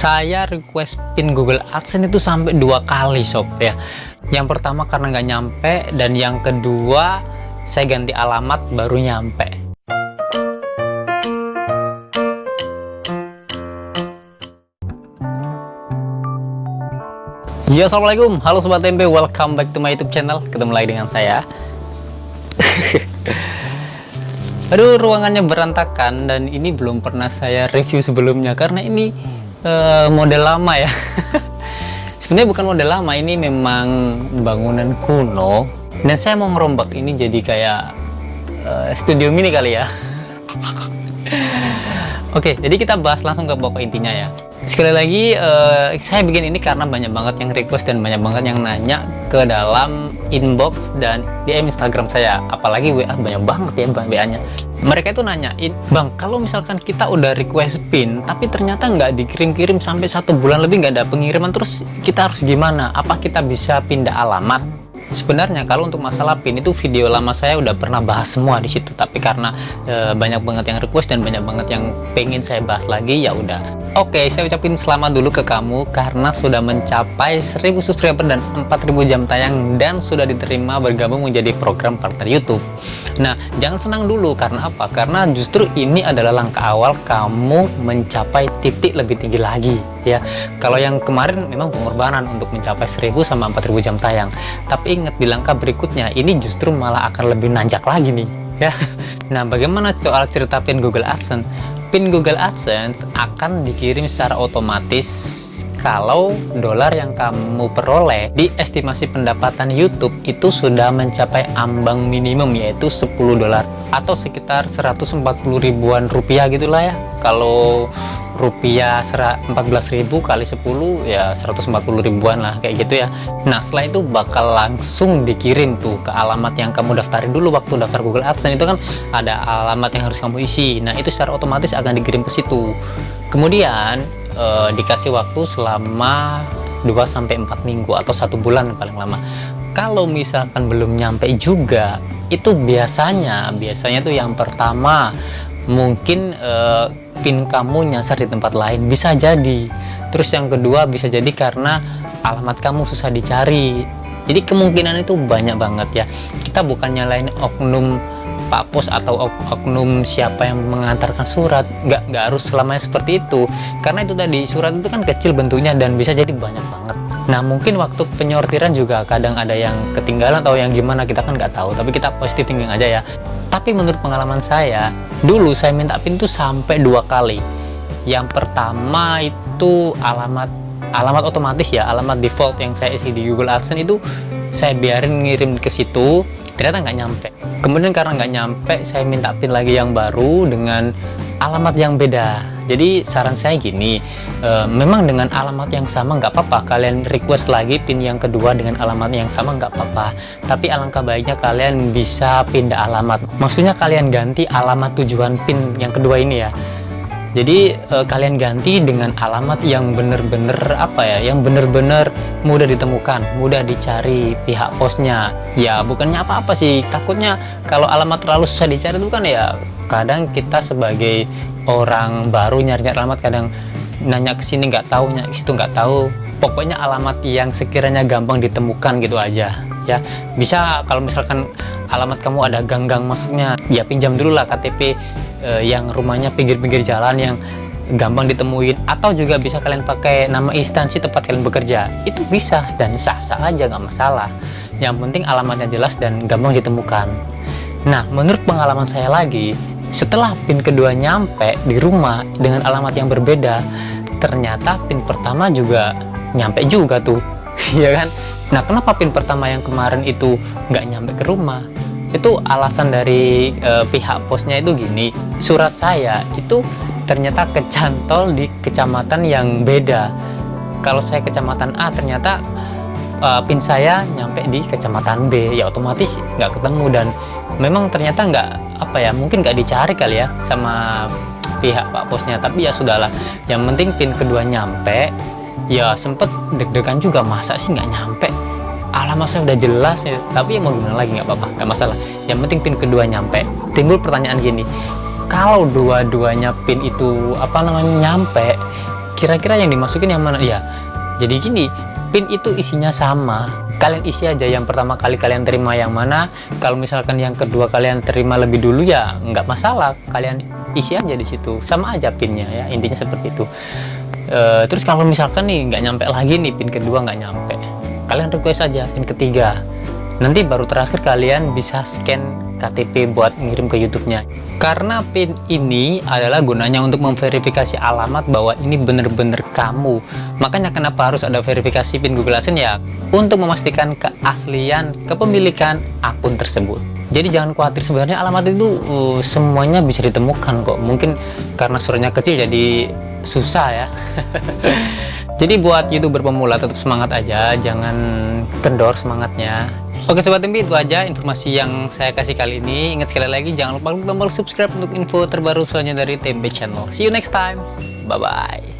Saya request pin Google AdSense itu sampai 2 kali sob ya. Yang pertama karena nggak nyampe, dan yang kedua saya ganti alamat baru nyampe. Ya, assalamualaikum, halo sobat tempe, welcome back to my YouTube channel. Ketemu lagi dengan saya. Aduh, ruangannya berantakan dan ini belum pernah saya review sebelumnya karena ini model lama ya. Sebenarnya bukan model lama, ini memang bangunan kuno dan saya mau ngerombak ini jadi kayak studio mini kali ya. Oke, jadi kita bahas langsung ke pokok intinya ya. Sekali lagi saya bikin ini karena banyak banget yang request dan banyak banget yang nanya ke dalam inbox dan DM Instagram saya, apalagi WA banyak banget ya WA-nya. Mereka itu nanyain, bang, kalau misalkan kita udah request pin tapi ternyata nggak dikirim-kirim sampai 1 bulan lebih nggak ada pengiriman, terus kita harus gimana? Apa kita bisa pindah alamat? Sebenarnya kalau untuk masalah pin itu video lama saya udah pernah bahas semua di situ, tapi karena banyak banget yang request dan banyak banget yang pengen saya bahas lagi, ya udah. Oke, saya ucapin selamat dulu ke kamu karena sudah mencapai 1000 subscriber dan 4000 jam tayang dan sudah diterima bergabung menjadi program partner YouTube. Nah, jangan senang dulu, karena apa? Karena justru ini adalah langkah awal kamu mencapai titik lebih tinggi lagi ya. Kalau yang kemarin memang pengorbanan untuk mencapai 1000 sama 4000 jam tayang, tapi ingat di langkah berikutnya ini justru malah akan lebih nanjak lagi nih ya. Nah, bagaimana soal cerita pin Google AdSense? Pin Google AdSense akan dikirim secara otomatis kalau dolar yang kamu peroleh di estimasi pendapatan YouTube itu sudah mencapai ambang minimum, yaitu 10 dolar atau sekitar 140 ribuan rupiah gitulah ya. Kalau rupiah 14.000 kali 10 ya 140 ribuan lah kayak gitu ya. Nah, setelah itu bakal langsung dikirim tuh ke alamat yang kamu daftarin dulu waktu daftar Google AdSense. Itu kan ada alamat yang harus kamu isi. Nah, itu secara otomatis akan dikirim ke situ. Kemudian dikasih waktu selama 2-4 minggu atau 1 bulan paling lama. Kalau misalkan belum nyampe juga, itu biasanya tuh yang pertama mungkin pin kamu nyasar di tempat lain, bisa jadi. Terus yang kedua bisa jadi karena alamat kamu susah dicari. Jadi kemungkinan itu banyak banget ya. Kita bukan nyalain oknum Pak Pos atau oknum siapa yang mengantarkan surat, nggak harus selamanya seperti itu, karena itu tadi surat itu kan kecil bentuknya dan bisa jadi banyak banget. Nah, mungkin waktu penyortiran juga kadang ada yang ketinggalan atau yang gimana, kita kan nggak tahu, tapi kita positive thinking aja ya. Tapi menurut pengalaman saya, dulu saya minta pin itu sampai 2 kali. Yang pertama itu alamat otomatis ya, alamat default yang saya isi di Google AdSense itu saya biarin ngirim ke situ, ternyata nggak nyampe. Kemudian karena nggak nyampe, saya minta pin lagi yang baru dengan alamat yang beda. Jadi saran saya gini, memang dengan alamat yang sama nggak apa-apa, kalian request lagi pin yang kedua dengan alamat yang sama nggak apa-apa, tapi alangkah baiknya kalian bisa pindah alamat. Maksudnya kalian ganti alamat tujuan pin yang kedua ini ya. Jadi kalian ganti dengan alamat yang bener-bener apa ya, yang bener-bener mudah ditemukan, mudah dicari pihak posnya. Ya bukannya apa-apa sih, takutnya kalau alamat terlalu susah dicari itu kan ya, kadang kita sebagai orang baru nyari alamat kadang nanya ke sini nggak tahu, nanya ke situ nggak tahu. Pokoknya alamat yang sekiranya gampang ditemukan gitu aja ya. Bisa kalau misalkan alamat kamu ada gang-gang masuknya, ya pinjam dulu lah KTP yang rumahnya pinggir-pinggir jalan yang gampang ditemuin, atau juga bisa kalian pakai nama instansi tempat kalian bekerja, itu bisa dan sah-sah aja, nggak masalah. Yang penting alamatnya jelas dan gampang ditemukan. Nah, menurut pengalaman saya lagi, setelah pin kedua nyampe di rumah dengan alamat yang berbeda, ternyata pin pertama juga nyampe juga tuh ya kan. Nah, kenapa pin pertama yang kemarin itu nggak nyampe ke rumah? Itu alasan dari pihak posnya itu gini, surat saya itu ternyata kecantol di kecamatan yang beda. Kalau saya kecamatan A, ternyata pin saya nyampe di kecamatan B, ya otomatis nggak ketemu. Dan memang ternyata nggak apa ya, mungkin nggak dicari kali ya sama pihak Pak Posnya, tapi ya sudahlah, yang penting pin kedua nyampe. Ya sempet deg-degan juga, masa sih nggak nyampe, alamat saya udah jelas ya, tapi ya mau gimana lagi, nggak apa-apa, nggak masalah, yang penting pin kedua nyampe. Timbul pertanyaan gini, kalau dua-duanya pin itu apa namanya nyampe, kira-kira yang dimasukin yang mana ya. Jadi gini, pin itu isinya sama, kalian isi aja yang pertama kali kalian terima yang mana. Kalau misalkan yang kedua kalian terima lebih dulu ya nggak masalah, kalian isi aja di situ, sama aja pinnya ya, intinya seperti itu. Terus kalau misalkan nih nggak nyampe lagi nih, pin kedua nggak nyampe, kalian request aja pin ketiga, nanti baru terakhir kalian bisa scan KTP buat ngirim ke YouTube-nya. Karena pin ini adalah gunanya untuk memverifikasi alamat bahwa ini bener-bener kamu. Makanya kenapa harus ada verifikasi pin Google AdSense ya, untuk memastikan keaslian kepemilikan akun tersebut. Jadi jangan khawatir, sebenarnya alamat itu semuanya bisa ditemukan kok. Mungkin karena suaranya kecil jadi susah ya. Jadi buat YouTuber pemula tetap semangat aja, jangan kendor semangatnya. Oke Sobat Tempe, itu aja informasi yang saya kasih kali ini. Ingat sekali lagi, jangan lupa klik tombol subscribe untuk info terbaru selanjutnya dari Tempe Channel. See you next time, bye bye.